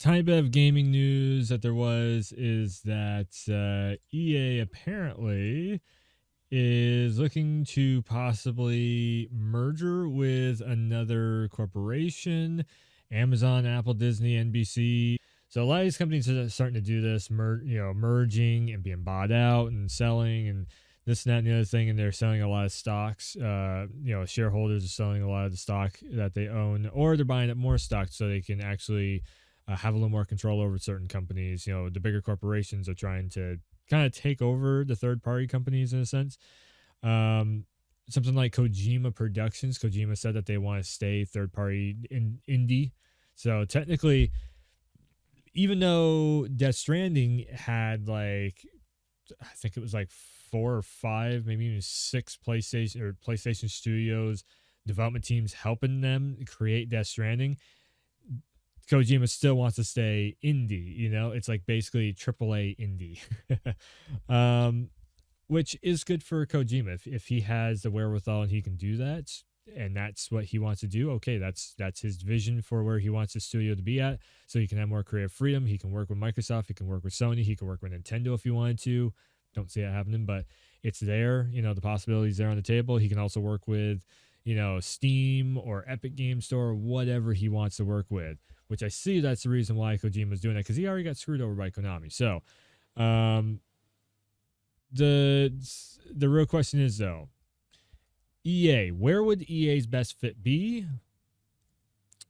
tiny bit of gaming news that there was is that EA apparently is looking to possibly merger with another corporation, Amazon, Apple, Disney, NBC. So a lot of these companies are starting to do this, merging and being bought out and selling and this and that and the other thing, and they're selling a lot of stocks. Shareholders are selling a lot of the stock that they own, or they're buying up more stock so they can actually have a little more control over certain companies. The bigger corporations are trying to kind of take over the third party companies in a sense. Something like Kojima Productions. Kojima said that they want to stay third party indie. So technically, even though Death Stranding had I think it was like 4 or 5, maybe even 6 PlayStation Studios development teams helping them create Death Stranding, Kojima still wants to stay indie. It's like basically AAA indie, which is good for Kojima if he has the wherewithal and he can do that, and that's what he wants to do. Okay, that's his vision for where he wants his studio to be at, so he can have more creative freedom. He can work with Microsoft, he can work with Sony, he can work with Nintendo if he wanted to. Don't see it happening, but it's there. The possibilities there on the table. He can also work with Steam or Epic Game Store or whatever he wants to work with, which I see that's the reason why Kojima's doing that, because he already got screwed over by Konami. So the real question is, though, EA, where would EA's best fit be?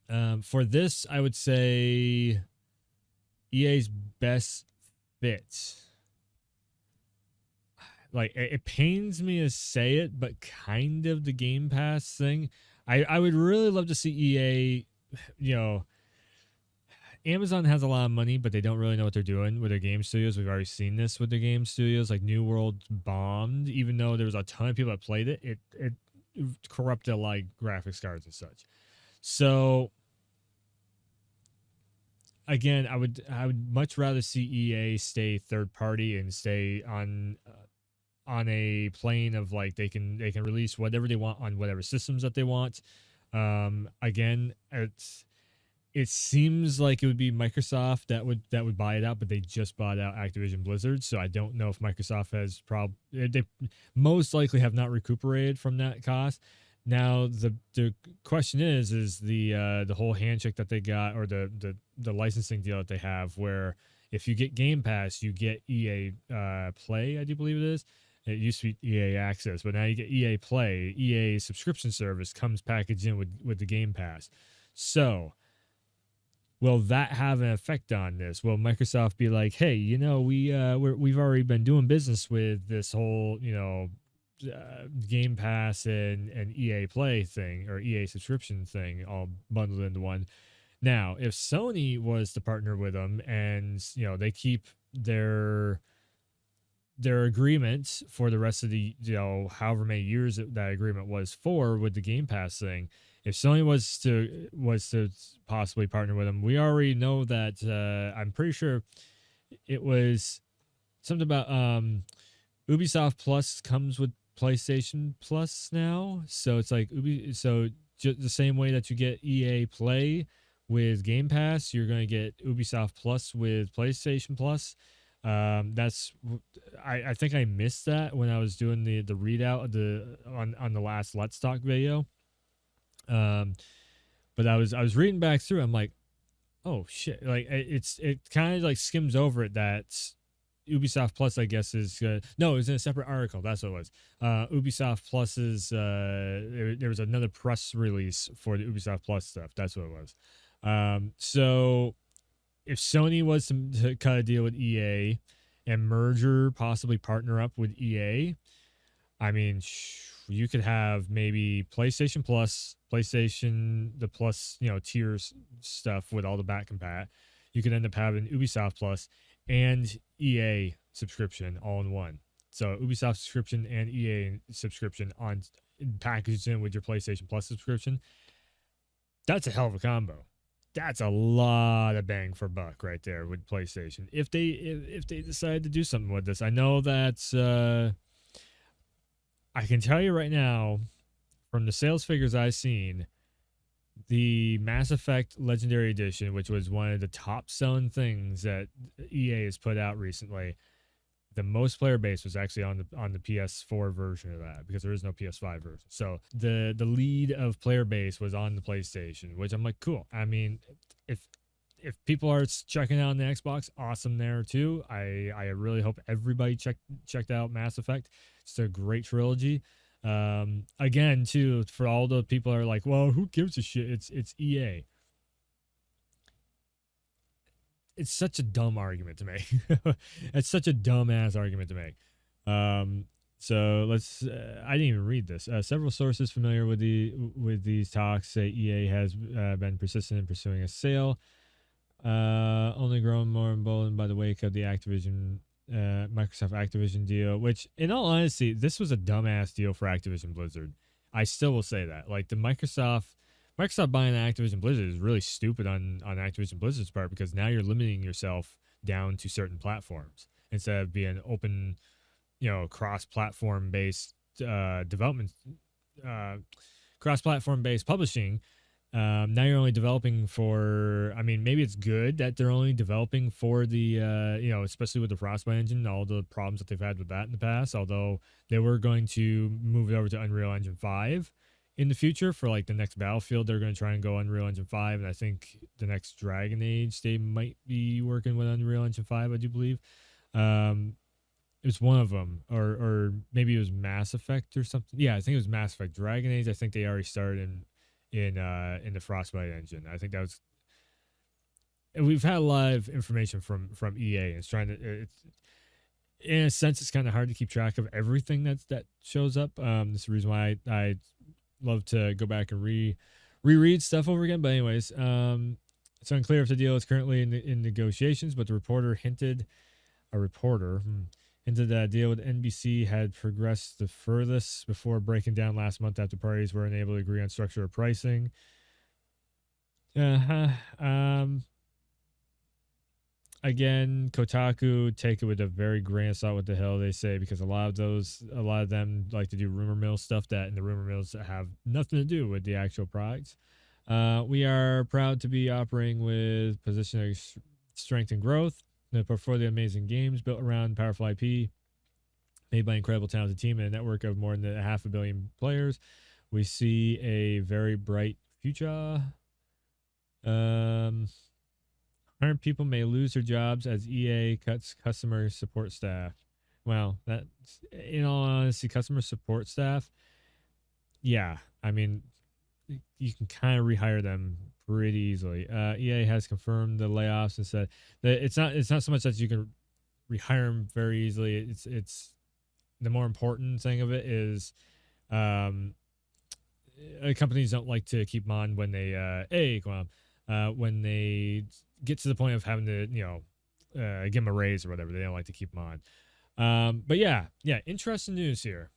For this, I would say EA's best fit. Like, it pains me to say it, but kind of the Game Pass thing. I would really love to see EA. Amazon has a lot of money, but they don't really know what they're doing with their game studios. We've already seen this with their game studios. Like, New World bombed, even though there was a ton of people that played it. It corrupted like graphics cards and such. So again, I would much rather see EA stay third party and stay on a plane of like they can release whatever they want on whatever systems that they want. Again, it seems like it would be Microsoft that would buy it out, but they just bought out Activision Blizzard, so I don't know if Microsoft has they most likely have not recuperated from that cost. Now the question is the whole handshake that they got, or the licensing deal that they have, where if you get Game Pass, you get EA Play, I do believe it is. It used to be EA Access, but now you get EA Play. EA subscription service comes packaged in with the Game Pass. So will that have an effect on this? Will Microsoft be like, hey, we've already been doing business with this whole, Game Pass and EA Play thing, or EA subscription thing, all bundled into one. Now, if Sony was to partner with them and, they keep their agreement for the rest of the, however many years that agreement was for with the Game Pass thing, if Sony was to possibly partner with them, we already know that I'm pretty sure it was something about Ubisoft Plus comes with PlayStation Plus now, so it's like just the same way that you get EA Play with Game Pass, you're going to get Ubisoft Plus with PlayStation Plus. That's I think I missed that when I was doing the readout of on the last Let's Talk video. But I was reading back through. I'm like, oh shit! Like it kind of like skims over it that Ubisoft Plus, I guess, is no, it was in a separate article. That's what it was. Ubisoft Plus is there was another press release for the Ubisoft Plus stuff. That's what it was. So if Sony was to cut a deal with EA and merger, possibly partner up with EA, I mean, you could have maybe PlayStation Plus, the Plus, tiers stuff with all the back compat. You could end up having Ubisoft Plus and EA subscription all in one. So Ubisoft subscription and EA subscription on packaged in with your PlayStation Plus subscription. That's a hell of a combo. That's a lot of bang for buck right there with PlayStation. If they decide to do something with this, I know that I can tell you right now, from the sales figures I've seen, the Mass Effect Legendary Edition, which was one of the top selling things that EA has put out recently, the most player base was actually on the PS4 version of that, because there is no PS5 version. So the lead of player base was on the PlayStation, which I'm like, cool. I mean, if people are checking out on the Xbox, awesome there too. I really hope everybody checked out Mass Effect. It's a great trilogy. Again, too, for all the people that are like, well, who gives a shit? It's EA. It's such a dumb argument to make. It's such a dumbass argument to make. So let's. I didn't even read this. Several sources familiar with these talks say EA has been persistent in pursuing a sale. Only grown more emboldened by the wake of the Microsoft Activision deal, which, in all honesty, this was a dumbass deal for Activision Blizzard. I still will say that. Like, the Microsoft buying Activision Blizzard is really stupid on Activision Blizzard's part, because now you're limiting yourself down to certain platforms instead of being open, cross-platform based development, cross-platform based publishing. Now you're only developing for, I mean, maybe it's good that they're only developing for the, especially with the Frostbite engine, all the problems that they've had with that in the past, although they were going to move it over to Unreal Engine 5 in the future for like the next Battlefield. They're going to try and go Unreal Engine 5. And I think the next Dragon Age, they might be working with Unreal Engine 5, I do believe. It was one of them, or maybe it was Mass Effect or something. Yeah, I think it was Mass Effect. Dragon Age, I think they already started in the Frostbite engine. I think that was. We've had a lot of information from EA, and it's trying to. It's, in a sense, it's kind of hard to keep track of everything that shows up. This is the reason why I love to go back and reread stuff over again. But anyways, it's unclear if the deal is currently in negotiations, but the reporter hinted that a deal with NBC had progressed the furthest before breaking down last month after parties were unable to agree on structure or pricing. Again, Kotaku, take it with a very grain of salt what the hell they say, because a lot of them like to do rumor mill stuff that in the rumor mills have nothing to do with the actual products. We are proud to be operating with position of strength and growth. The portfolio of amazing games built around powerful IP, made by incredible talented team and a network of more than 500 million players. We see a very bright future. 100 people may lose their jobs as EA cuts customer support staff. Well, that's, in all honesty, customer support staff, yeah, I mean, you can kind of rehire them pretty easily. EA has confirmed the layoffs and said that it's not so much that you can rehire them very easily. It's the more important thing of it is companies don't like to keep them on when they when they get to the point of having to give them a raise or whatever. They don't like to keep them on. But yeah, interesting news here.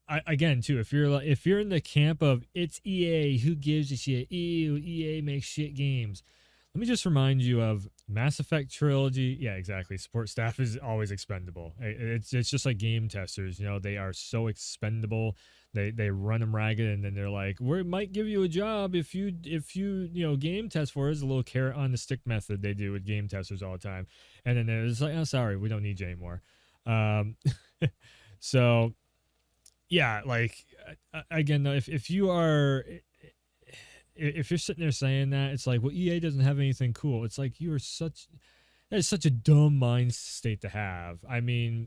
Again, too, if you're in the camp of it's EA, who gives a shit? Ew, EA makes shit games. Let me just remind you of Mass Effect trilogy. Yeah, exactly. Support staff is always expendable. It's just like game testers. They are so expendable. They run them ragged, and then they're like, we might give you a job if you game test for us. A little carrot on the stick method they do with game testers all the time, and then it's like, oh, sorry, we don't need you anymore. So. Yeah, like again, though, if you're sitting there saying that, it's like, well, EA doesn't have anything cool. It's like that is such a dumb mind state to have. I mean,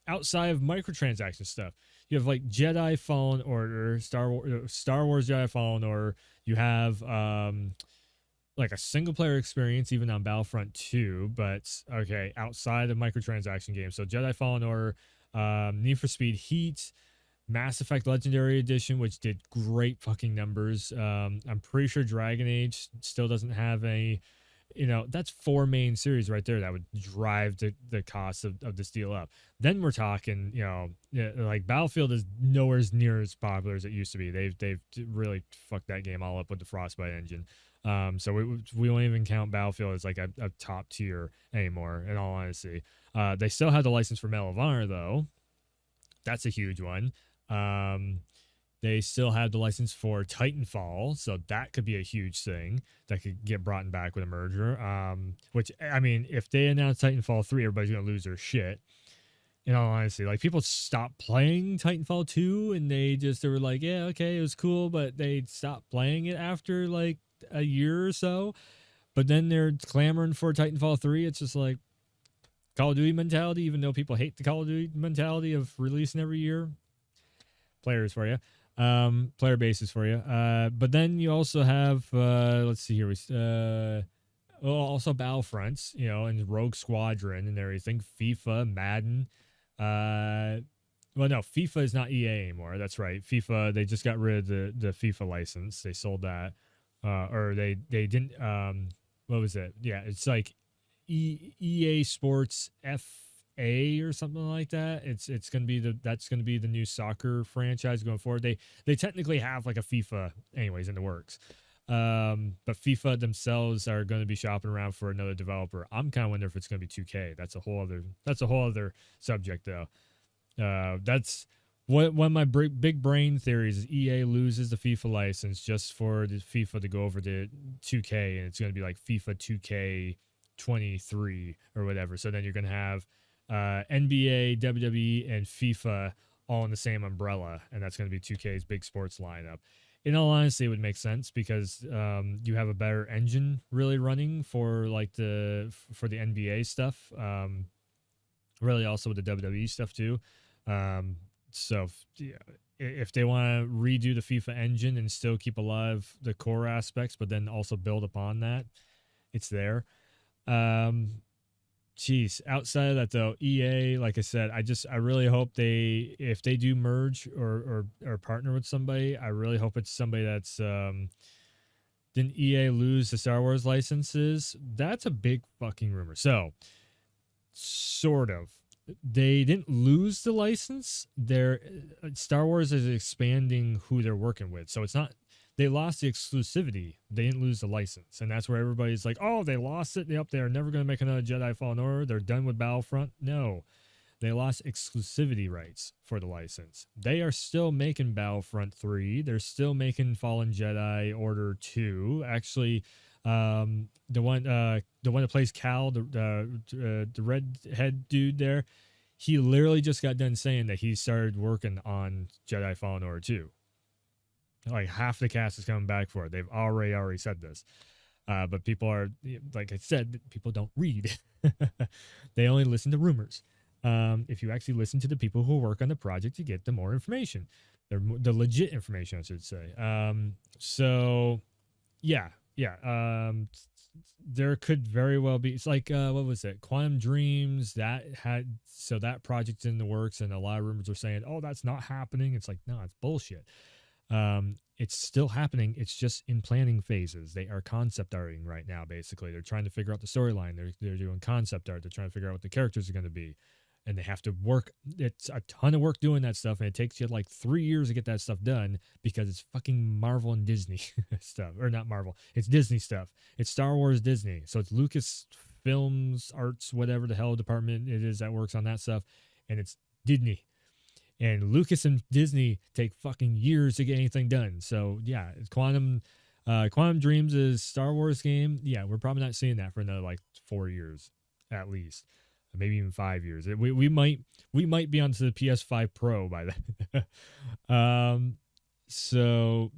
outside of microtransaction stuff, you have like Jedi Fallen Order, Star Wars Jedi Fallen Order. You have like a single player experience even on Battlefront 2, but okay, outside of microtransaction games. So Jedi Fallen Order. Need for Speed Heat, Mass Effect Legendary Edition, which did great fucking numbers. I'm pretty sure Dragon Age still doesn't have any, that's 4 main series right there that would drive the cost of this deal up. Then we're talking, like Battlefield is nowhere near as popular as it used to be. They've really fucked that game all up with the Frostbite engine. So we won't even count Battlefield as like a top tier anymore, in all honesty. They still have the license for Medal of Honor, though. That's a huge one. They still have the license for Titanfall, so that could be a huge thing that could get brought back with a merger. Which I mean, if they announce Titanfall 3, everybody's gonna lose their shit. In all honesty, like people stopped playing Titanfall 2 and they were like, yeah, okay, it was cool, but they stopped playing it after like a year or so. But then they're clamoring for Titanfall 3. It's just like Call of Duty mentality, even though people hate the Call of Duty mentality of releasing every year. Players for you. Player bases for you. But then you also have let's see here. Also Battlefronts, you know, and Rogue Squadron and everything. FIFA, Madden. Well, no, FIFA is not EA anymore. That's right. FIFA, they just got rid of the FIFA license. They sold that, or they didn't. What was it? Yeah, it's like EA Sports FA or something like that. It's gonna be that's gonna be the new soccer franchise going forward. They technically have like a FIFA anyways in the works. But FIFA themselves are going to be shopping around for another developer. I'm kind of wondering if it's going to be 2K. That's a whole other subject though. That's one of my big brain theories is EA loses the FIFA license just for the FIFA to go over to 2K, and it's going to be like FIFA 2K 23 or whatever. So then you're going to have NBA, WWE, and FIFA all in the same umbrella, and that's going to be 2K's big sports lineup. In all honesty, it would make sense because you have a better engine really running for like for the NBA stuff. Really, also with the WWE stuff too. So yeah, if they want to redo the FIFA engine and still keep alive the core aspects, but then also build upon that, it's there. Jeez, outside of that though, EA, like I said, I really hope if they do merge or partner with somebody, I really hope it's somebody that's didn't EA lose the Star Wars licenses? That's a big fucking rumor. So, sort of. They didn't lose the license. Star Wars is expanding who they're working with. So it's not they lost the exclusivity. They didn't lose the license. And that's where everybody's like, oh, they lost it. Yep, they're never going to make another Jedi Fallen Order. They're done with Battlefront. No, they lost exclusivity rights for the license. They are still making Battlefront 3. They're still making Fallen Jedi Order 2. Actually, the one that plays Cal, the redhead dude there, he literally just got done saying that he started working on Jedi Fallen Order 2. Like half the cast is coming back for it. They've already said this. But people are, like I said, people don't read. They only listen to rumors. If you actually listen to the people who work on the project, you get the more information. The legit information, I should say. So, yeah. There could very well be. It's like what was it? Quantum Dreams that project's in the works, and a lot of rumors are saying, "Oh, that's not happening." It's like, no, it's bullshit. It's still happening. It's just in planning phases. They are concept arting right now. Basically, they're trying to figure out the storyline. They're doing concept art. They're trying to figure out what the characters are going to be, and they have to work. It's a ton of work doing that stuff, and it takes you like 3 years to get that stuff done because it's fucking Marvel and Disney stuff, or not Marvel. It's Disney stuff. It's Star Wars Disney, so it's Lucas Films, Arts, whatever the hell department it is that works on that stuff, and it's Disney. And Lucas and Disney take fucking years to get anything done. So yeah, Quantum Dreams is Star Wars game. Yeah, we're probably not seeing that for another like 4 years at least, maybe even 5 years. We might be onto the PS5 Pro by then. So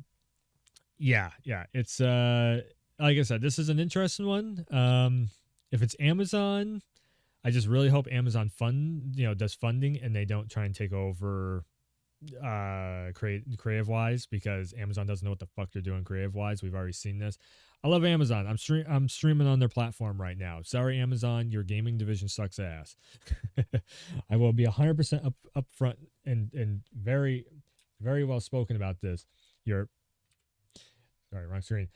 yeah, it's like I said, this is an interesting one. If it's Amazon, I just really hope Amazon does funding and they don't try and take over creative wise, because Amazon doesn't know what the fuck they're doing creative wise. We've already seen this. I love Amazon. I'm streaming on their platform right now. Sorry, Amazon, your gaming division sucks ass. I will be 100% upfront and very, very well spoken about this. Sorry, wrong screen.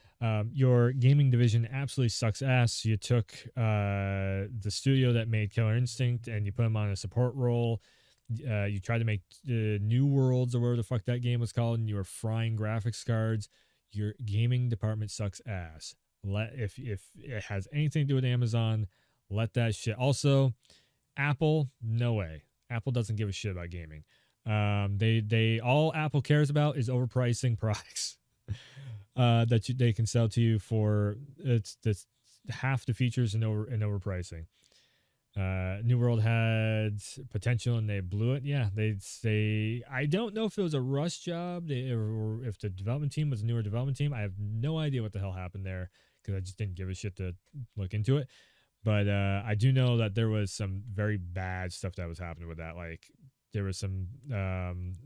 Your gaming division absolutely sucks ass. You took the studio that made Killer Instinct and you put them on a support role. You tried to make New Worlds or whatever the fuck that game was called, and you were frying graphics cards. Your gaming department sucks ass. If it has anything to do with Amazon, let that shit. Also, Apple, no way. Apple doesn't give a shit about gaming. They all Apple cares about is overpricing products that they can sell to you for it's half the features and overpricing. New World had potential and they blew it. Yeah, they'd say I don't know if it was a rush job or if the development team was a newer development team. I have no idea what the hell happened there because I just didn't give a shit to look into it. But I do know that there was some very bad stuff that was happening with that. Like there was some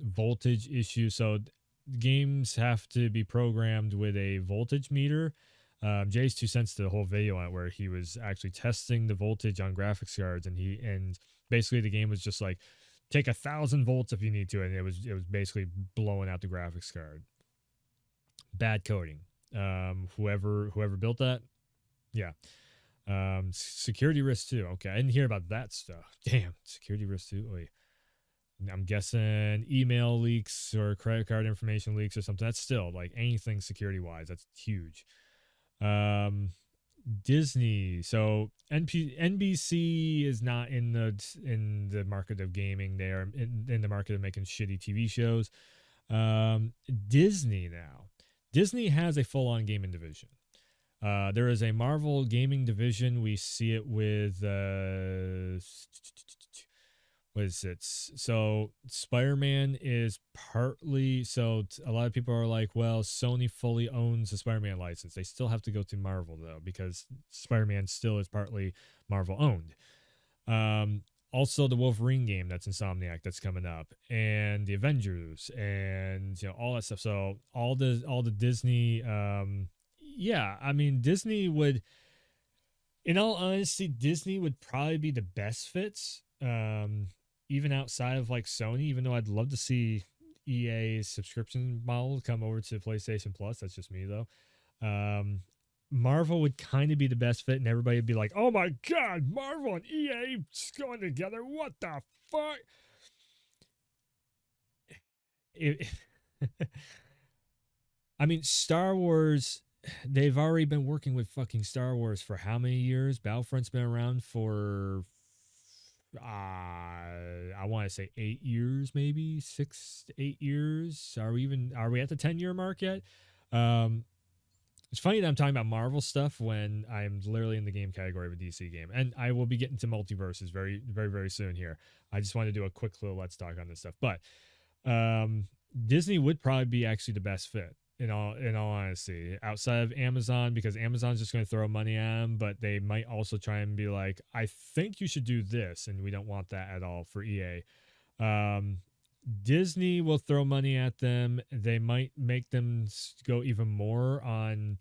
voltage issues. So games have to be programmed with a voltage meter. Jay's 2 cents to the whole video on it where he was actually testing the voltage on graphics cards, and basically the game was just like take 1,000 volts if you need to, and it was basically blowing out the graphics card. Bad coding. Whoever built that, yeah. Security risk too. Okay, I didn't hear about that stuff. Damn, security risk too. Oy. I'm guessing email leaks or credit card information leaks or something. That's still like anything security wise. That's huge. Disney. So NBC is not in the market of gaming. They are in the market of making shitty TV shows. Disney now. Disney has a full-on gaming division. There is a Marvel gaming division. We see it with what is it? So Spider-Man is partly, so a lot of people are like, well, Sony fully owns the Spider-Man license. They still have to go through Marvel though, because Spider-Man still is partly Marvel owned. Also the Wolverine game that's Insomniac that's coming up, and the Avengers, and all that stuff. So all the Disney, yeah, I mean Disney would, in all honesty, Disney would probably be the best fits. Even outside of like Sony, even though I'd love to see EA's subscription model come over to PlayStation Plus. That's just me though. Marvel would kind of be the best fit, and everybody would be like, oh my God, Marvel and EA going together. What the fuck? I mean, Star Wars, they've already been working with fucking Star Wars for how many years? Battlefront's been around for I want to say 8 years, maybe 6 to 8 years. Are we at the 10-year mark yet? It's funny that I'm talking about Marvel stuff when I'm literally in the game category of a DC game, and I will be getting to multiverses very, very, very soon here. I just want to do a quick little let's talk on this stuff, but Disney would probably be actually the best fit in all honesty, outside of Amazon, because Amazon's just going to throw money at them, but they might also try and be like, I think you should do this, and we don't want that at all for EA. Disney will throw money at them. They might make them go even more on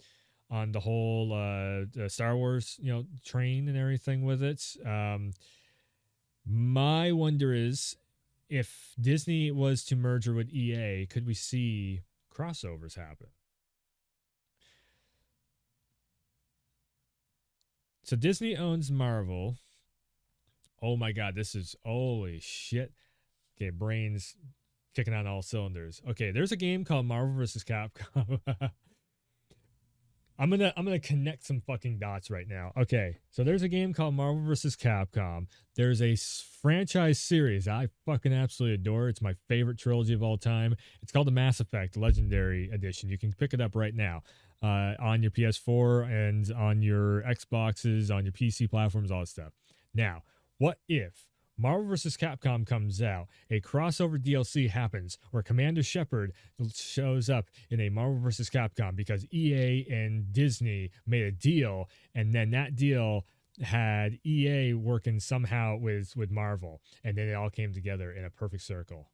the whole the Star Wars train and everything with it. My wonder is, if Disney was to merger with EA, could we see crossovers happen? So Disney owns Marvel. Oh my God, this is holy shit. Okay, brains kicking on all cylinders. Okay, there's a game called Marvel vs. Capcom. I'm gonna connect some fucking dots right now. Okay, so there's a game called Marvel vs. Capcom. There's a franchise series I fucking absolutely adore. It's my favorite trilogy of all time. It's called the Mass Effect Legendary Edition. You can pick it up right now on your PS4 and on your Xboxes, on your PC platforms, all that stuff. Now, what if Marvel vs. Capcom comes out, a crossover DLC happens where Commander Shepard shows up in a Marvel vs. Capcom because EA and Disney made a deal, and then that deal had EA working somehow with Marvel, and then it all came together in a perfect circle.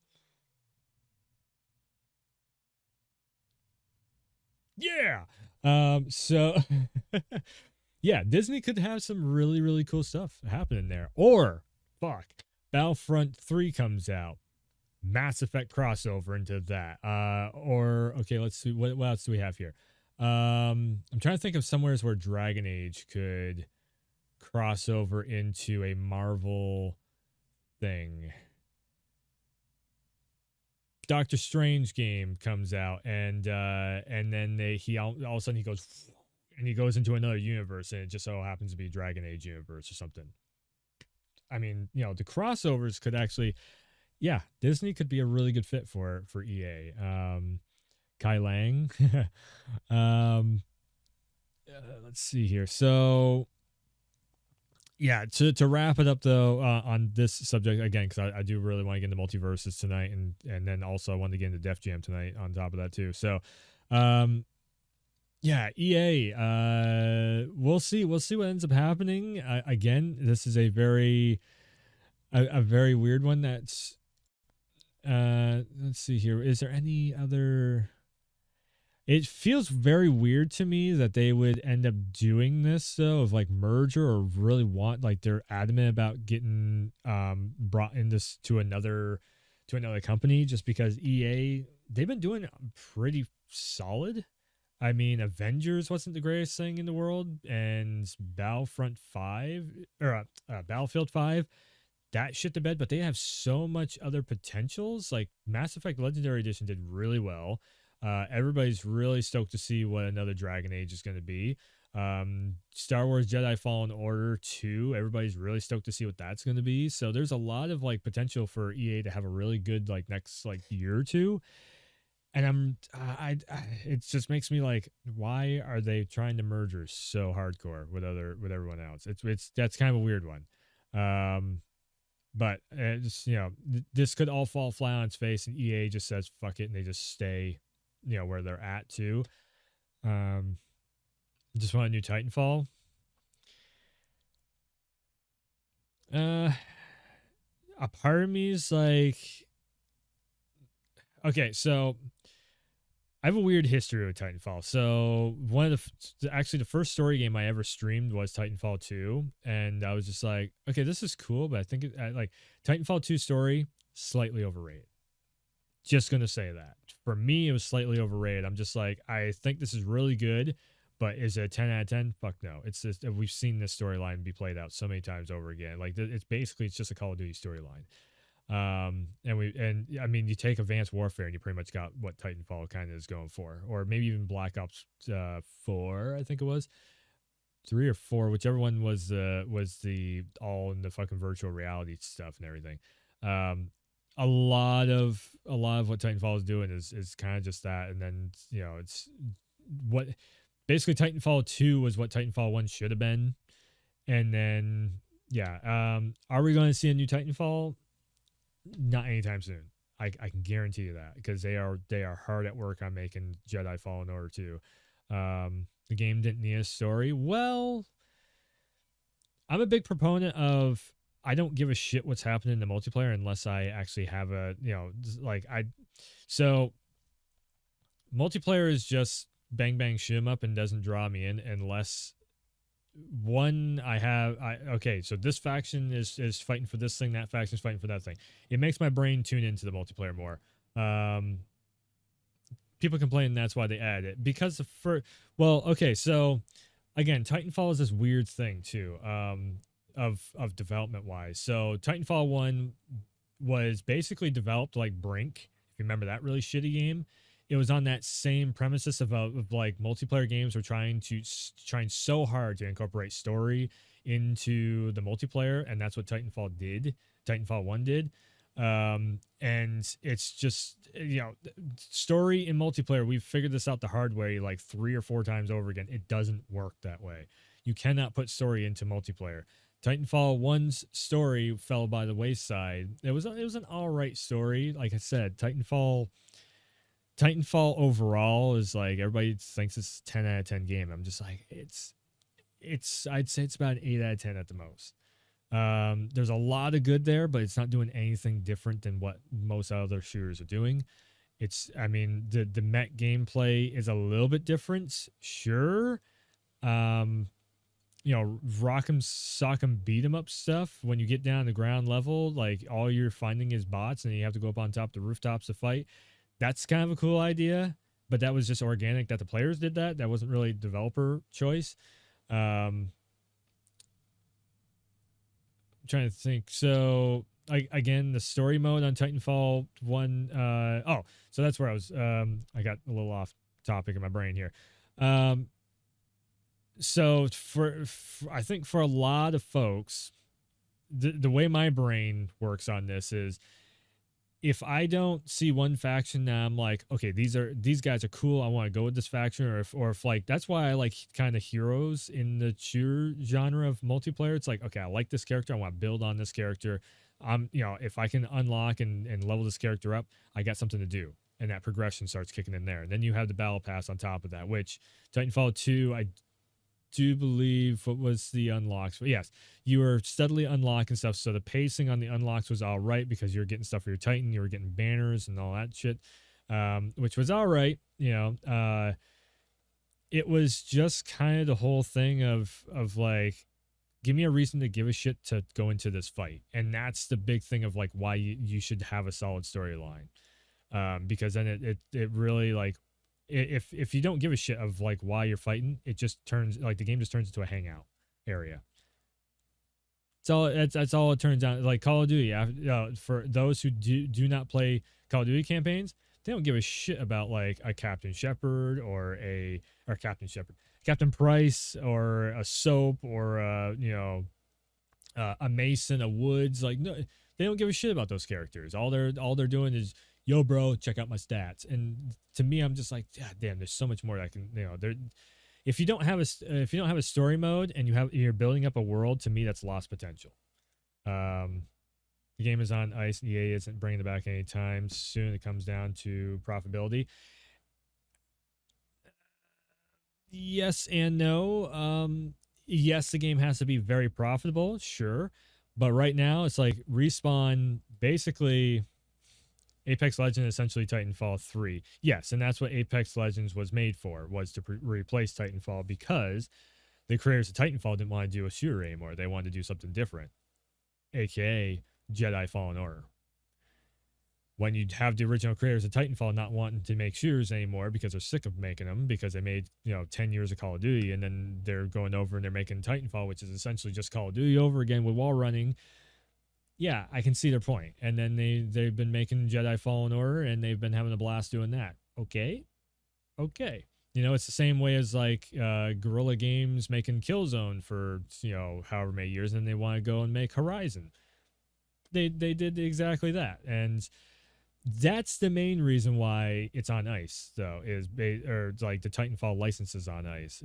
Yeah. So yeah, Disney could have some really, really cool stuff happening there. Or fuck, Battlefront 3 comes out, Mass Effect crossover into that. Or okay, let's see what else do we have here. I'm trying to think of somewheres where Dragon Age could cross over into a Marvel thing. Doctor Strange game comes out, and then he all of a sudden he goes into another universe, and it just so happens to be Dragon Age universe or something. I mean, the crossovers could actually yeah, Disney could be a really good fit for EA. Kai Lang. um, let's see here. So yeah, to wrap it up though, on this subject again, because I do really want to get into multiverses tonight, and then also I want to get into Def Jam tonight on top of that too. So, um, yeah, EA. We'll see what ends up happening. Again, this is a very weird one. That's let's see here. Is there any other? It feels very weird to me that they would end up doing this though, of like merger, or really want, like, they're adamant about getting brought in this to another company, just because EA, they've been doing pretty solid. I mean, Avengers wasn't the greatest thing in the world, and Battlefront 5 or Battlefield 5, that shit to bed, but they have so much other potentials. Like Mass Effect Legendary Edition did really well. Everybody's really stoked to see what another Dragon Age is going to be. Star Wars Jedi Fallen Order 2, everybody's really stoked to see what that's going to be. So there's a lot of like potential for EA to have a really good like next like year or two. And it just makes me like, why are they trying to merge so hardcore with everyone else? It's that's kind of a weird one. But just, this could all fall flat on its face, and EA just says fuck it, and they just stay, where they're at too. Just want a new Titanfall. A part of me is like, okay, so I have a weird history with Titanfall. So one of actually the first story game I ever streamed was Titanfall 2, and I was just like, okay, this is cool, but I think like Titanfall 2 story slightly overrated. Just gonna say that for me, it was slightly overrated. I'm just like, I think this is really good, but is it a 10 out of 10? Fuck no. It's just, we've seen this storyline be played out so many times over again. Like it's just a Call of Duty storyline. And I mean, you take Advanced Warfare and you pretty much got what Titanfall kind of is going for, or maybe even Black Ops 4, I think it was 3 or 4, whichever one was the all in the fucking virtual reality stuff and everything. A lot of what Titanfall is doing is kind of just that, and then it's what basically Titanfall 2 was what Titanfall 1 should have been, and then are we going to see a new Titanfall? Not anytime soon. I can guarantee you that, because they are hard at work on making Jedi Fallen Order 2. The game didn't need a story. Well, I'm a big proponent of, I don't give a shit what's happening in the multiplayer unless I actually have so multiplayer is just bang bang shoot 'em up and doesn't draw me in unless okay, so this faction is fighting for this thing, that faction is fighting for that thing. It makes my brain tune into the multiplayer more. People complain that's why they add it, because okay, so again, Titanfall is this weird thing too, of development wise. So Titanfall 1 was basically developed like Brink, if you remember that really shitty game. It was on that same premises of like multiplayer games were trying so hard to incorporate story into the multiplayer, and that's what Titanfall did. Titanfall 1 did. And it's just, story in multiplayer, we've figured this out the hard way like 3 or 4 times over again. It doesn't work that way. You cannot put story into multiplayer. Titanfall 1's story fell by the wayside. It was an all right story. Like I said, Titanfall overall is like, everybody thinks it's a 10 out of 10 game. I'm just like, I'd say it's about an 8 out of 10 at the most. There's a lot of good there, but it's not doing anything different than what most other shooters are doing. The mech gameplay is a little bit different, sure. Rock'em sock'em beat 'em up stuff. When you get down to ground level, like all you're finding is bots, and you have to go up on top of the rooftops to fight. That's kind of a cool idea, but that was just organic that the players did that. That wasn't really developer choice. I'm trying to think. So again, the story mode on Titanfall 1. So that's where I was. I got a little off topic in my brain here. So for I think for a lot of folks, the way my brain works on this is, if I don't see one faction that I'm like, okay, these guys are cool, I want to go with this faction, or if like that's why I like kind of heroes in the shooter genre of multiplayer. It's like, okay, I like this character, I want to build on this character. If I can unlock and level this character up, I got something to do. And that progression starts kicking in there. And then you have the battle pass on top of that, which Titanfall 2, I do believe what was the unlocks. But yes, you were steadily unlocking stuff. So the pacing on the unlocks was all right because you were getting stuff for your Titan, you were getting banners and all that shit, which was all right. It was just kind of the whole thing of like, give me a reason to give a shit to go into this fight. And that's the big thing of like why you should have a solid storyline. Because then it really like, if you don't give a shit of like why you're fighting, it just turns like the game just turns into a hangout area. That's all it turns out. Like Call of Duty, for those who do not play Call of Duty campaigns, they don't give a shit about like a Captain Shepard or Captain Price or a Soap or a Mason, a Woods. Like, no, they don't give a shit about those characters. All they're doing is, yo, bro, check out my stats. And to me, I'm just like, God damn, there's so much more that I can, there. If you don't have a story mode and you're building up a world, to me that's lost potential. The game is on ice. EA isn't bringing it back anytime soon. It comes down to profitability. Yes and no. Yes, the game has to be very profitable, sure, but right now it's like Respawn basically. Apex Legends, essentially Titanfall 3. Yes, and that's what Apex Legends was made for, was to replace Titanfall, because the creators of Titanfall didn't want to do a shooter anymore. They wanted to do something different, aka Jedi Fallen Order. When you have the original creators of Titanfall not wanting to make shooters anymore because they're sick of making them, because they made 10 years of Call of Duty, and then they're going over and they're making Titanfall, which is essentially just Call of Duty over again with wall running. Yeah, I can see their point. And then they've been making Jedi Fallen Order, and they've been having a blast doing that. Okay. It's the same way as like Guerrilla Games making Killzone for however many years, and they want to go and make Horizon. They did exactly that, and that's the main reason why it's on ice, though, or like the Titanfall license is on ice.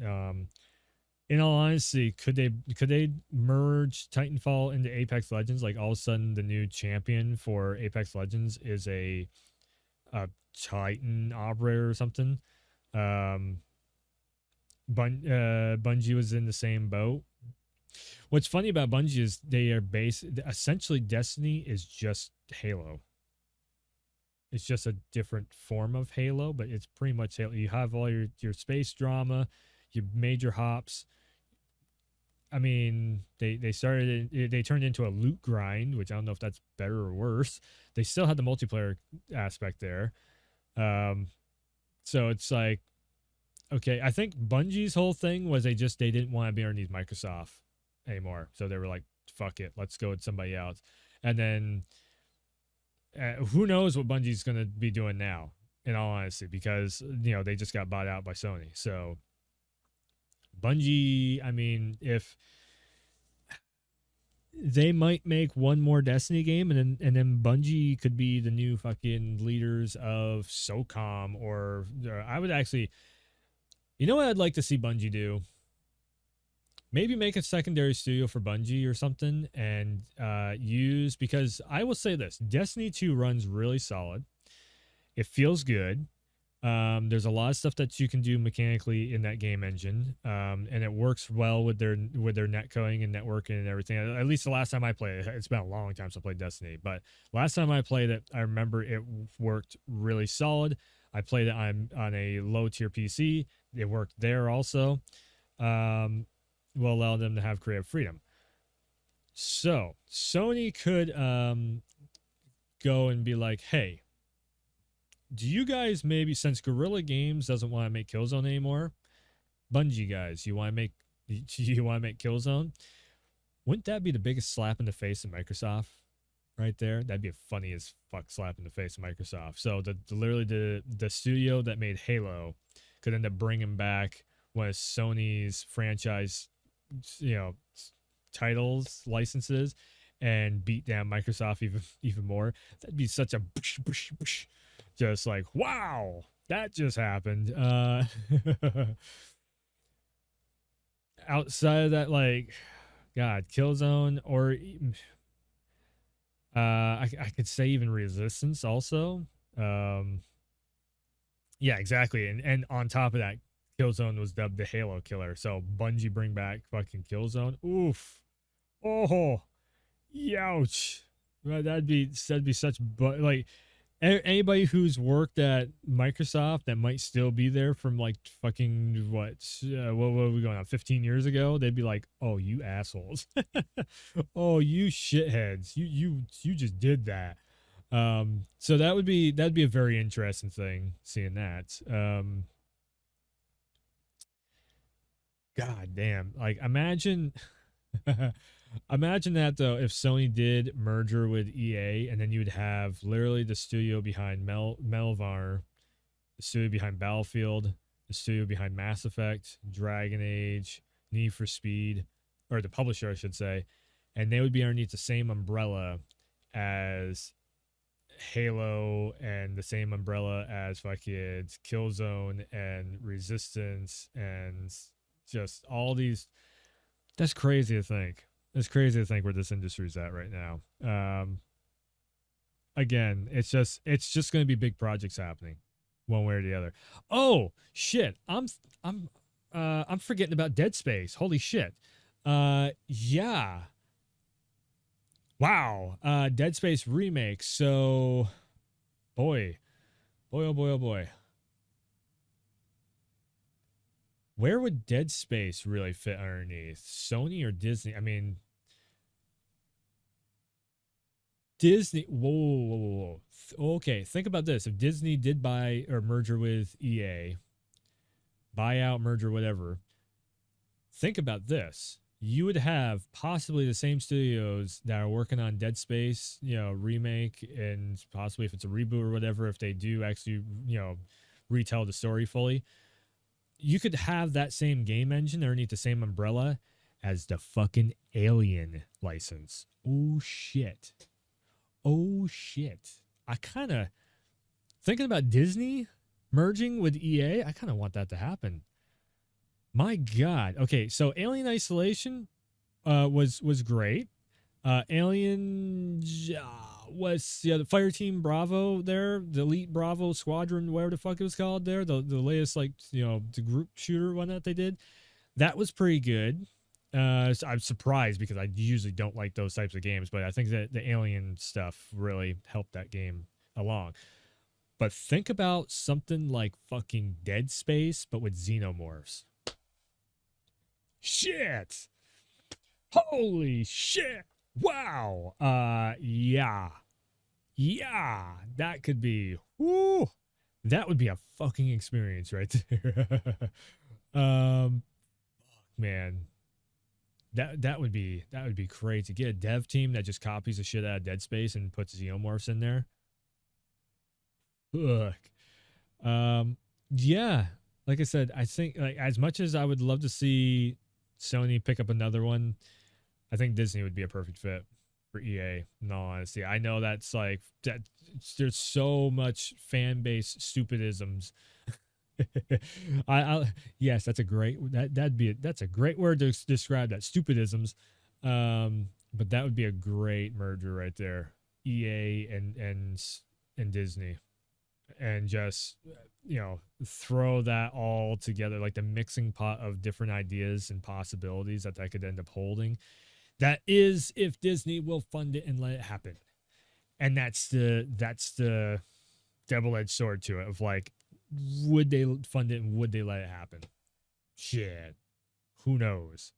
In all honesty, could they merge Titanfall into Apex Legends? Like, all of a sudden, the new champion for Apex Legends is a Titan operator or something. Bungie was in the same boat. What's funny about Bungie is they are essentially Destiny is just Halo. It's just a different form of Halo, but it's pretty much Halo. You have all your space drama, your major hops. I mean, they turned into a loot grind, which I don't know if that's better or worse. They still had the multiplayer aspect there. So it's like, okay, I think Bungie's whole thing was they didn't want to be underneath Microsoft anymore. So they were like, fuck it, let's go with somebody else. And then who knows what Bungie's going to be doing now, in all honesty, because, they just got bought out by Sony. So Bungie, I mean, if they might make one more Destiny game, and then Bungie could be the new fucking leaders of SOCOM, or I would actually, what I'd like to see Bungie do? Maybe make a secondary studio for Bungie or something, and because I will say this, Destiny 2 runs really solid. It feels good. There's a lot of stuff that you can do mechanically in that game engine, and it works well with their netcoding and networking and everything. At least the last time I played it, it's been a long time since I played Destiny, but last time I played it, I remember it worked really solid. I played it on a low tier PC. It worked there also. Will allow them to have creative freedom. So Sony could go and be like, hey, do you guys maybe, since Guerrilla Games doesn't want to make Killzone anymore, Bungie guys, you want to make Killzone? Wouldn't that be the biggest slap in the face of Microsoft right there? That'd be a funny as fuck slap in the face of Microsoft. So literally the studio that made Halo could end up bringing back one of Sony's franchise, titles, licenses, and beat down Microsoft even more. That'd be such a just like, wow, that just happened. Outside of that, like, God, Killzone, or I could say even Resistance also. Yeah, exactly. And on top of that, Killzone was dubbed the Halo killer. So Bungie bring back fucking Killzone. Oof. Oh, youch. Well, that'd be such, but like, anybody who's worked at Microsoft that might still be there from like fucking what were we going on 15 years ago, they'd be like, oh, you assholes. Oh, you shitheads, you just did that. So that'd be a very interesting thing seeing that. God damn, like imagine imagine that though, if Sony did merger with EA, and then you would have literally the studio behind Melvar, the studio behind Battlefield, the studio behind Mass Effect, Dragon Age, Need for Speed, or the publisher, I should say, and they would be underneath the same umbrella as Halo and the same umbrella as fucking Killzone and Resistance and just all these. That's crazy to think. It's crazy to think where this industry's at right now. Again, it's just going to be big projects happening, one way or the other. Oh shit! I'm forgetting about Dead Space. Holy shit! Yeah. Wow. Dead Space remake. So, boy, oh boy, oh boy. Where would Dead Space really fit underneath? Sony or Disney? I mean, Disney. Whoa, whoa, whoa, whoa. Okay, think about this. If Disney did buy or merger with EA, buyout, merger, whatever, think about this. You would have possibly the same studios that are working on Dead Space, remake, and possibly if it's a reboot or whatever, if they do actually, retell the story fully, you could have that same game engine underneath the same umbrella as the fucking Alien license. Oh shit. Oh shit. I kind of thinking about Disney merging with EA. I kind of want that to happen. My God. Okay, so Alien Isolation was great. Alien was the Fire Team Bravo there, the Elite Bravo Squadron, whatever the fuck it was called there, the latest like the group shooter one that they did. That was pretty good. So I'm surprised because I usually don't like those types of games, but I think that the Alien stuff really helped that game along. But think about something like fucking Dead Space, but with xenomorphs. Shit! Holy shit! Wow! Yeah. Yeah! That could be. Woo! That would be a fucking experience right there. Man. That would be crazy. Get a dev team that just copies the shit out of Dead Space and puts xenomorphs in there. Look. Yeah. Like I said, I think like as much as I would love to see Sony pick up another one, I think Disney would be a perfect fit for EA. In all honesty, I know that's like that. There's so much fan base stupidisms. Yes, that's a great that's a great word to describe that, stupidisms. But that would be a great merger right there, EA and Disney, and just throw that all together, like the mixing pot of different ideas and possibilities that could end up holding. That is, if Disney will fund it and let it happen. And that's the double-edged sword to it of like, would they fund it and would they let it happen? Shit, who knows?